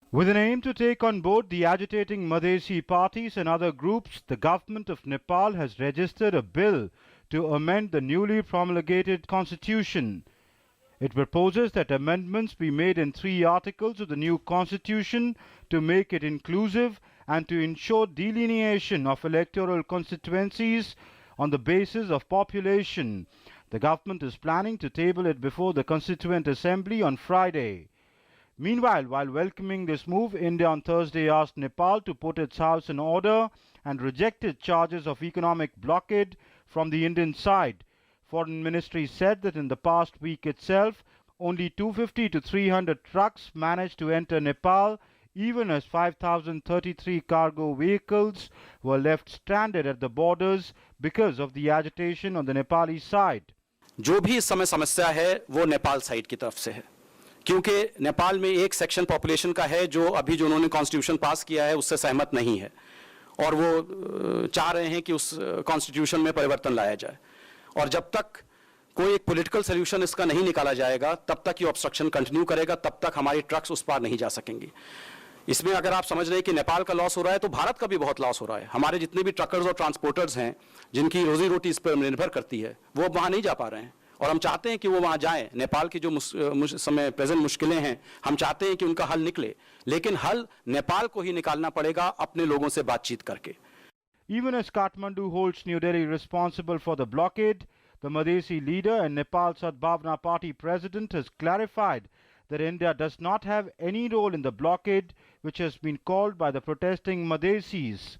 With an aim to take on board the agitating Madhesi parties and other groups, the government of Nepal has registered a bill to amend the newly promulgated constitution. It proposes that amendments be made in 3 articles of the new constitution to make it inclusive and to ensure delineation of electoral constituencies on the basis of population. The government is planning to table it before the Constituent Assembly on Friday. Meanwhile, while welcoming this move, India on Thursday asked Nepal to put its house in order and rejected charges of economic blockade from the Indian side. Foreign Ministry said that in the past week itself, only 250 to 300 trucks managed to enter Nepal, even as 5,033 cargo vehicles were left stranded at the borders because of the agitation on the Nepali side. जो भी इस समय समस्या है वो Nepal side की तरफ से है, क्योंकि नेपाल में एक सेक्शन पॉपुलेशन का है जो अभी जो उन्होंने कॉन्स्टिट्यूशन पास किया है उससे सहमत नहीं है और वो चाह रहे हैं कि उस कॉन्स्टिट्यूशन में परिवर्तन लाया जाए। और जब तक कोई एक पॉलिटिकल सोल्यूशन इसका नहीं निकाला जाएगा तब तक ये ऑब्स्ट्रक्शन कंटिन्यू करेगा, तब तक हमारी ट्रक्स उस पार नहीं जा सकेंगी। इसमें अगर आप समझ रहे हैं कि नेपाल का लॉस हो रहा है तो भारत का भी बहुत लॉस हो रहा है। हमारे जितने भी ट्रकर्स और ट्रांसपोर्टर्स हैं जिनकी रोजी रोटी इस पर निर्भर करती है वो वहाँ नहीं जा पा रहे हैं और हम चाहते हैं कि वो वहाँ जाएं। नेपाल की जो समय प्रेजेंट मुश्किलें हैं हम चाहते हैं कि उनका हल निकले, लेकिन हल नेपाल को ही निकालना पड़ेगा अपने लोगों से बातचीत करके। Even as Kathmandu holds New Delhi responsible for the blockade, the Madhesi leader and Nepal Sadbhavna Party president has clarified that India does not have any role in the blockade, which has been called by the protesting Madhesis.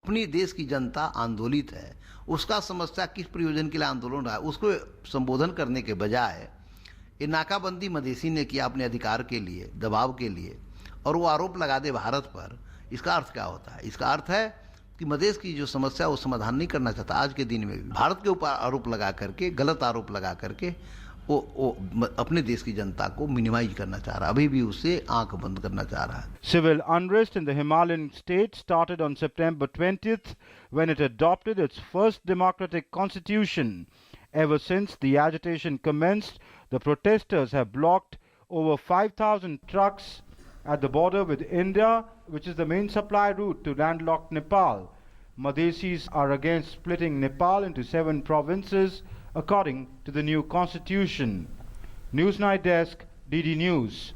अपनी देश की जनता आंदोलित है, उसका समस्या किस प्रयोजन के लिए आंदोलन रहा है उसको संबोधन करने के बजाय ये नाकाबंदी मधेसी ने किया अपने अधिकार के लिए, दबाव के लिए, और वो आरोप लगा दे भारत पर। इसका अर्थ क्या होता है? इसका अर्थ है कि मधेश की जो समस्या वो समाधान नहीं करना चाहता। आज के दिन में भी भारत के ऊपर आरोप लगा करके, गलत आरोप लगा करके वो अपने देश की जनता को मिनिमाइज करना चाह रहा है, अभी भी उससे आंख बंद करना चाह रहा है। Civil unrest in the Himalayan state started on September 20th when it adopted its first democratic constitution. Ever since the agitation commenced, the protesters have blocked over 5,000 trucks at the border with India, which is the main supply route to landlocked Nepal. Madhesis are against splitting Nepal into 7 provinces according to the new constitution. Newsnight Desk, DD News.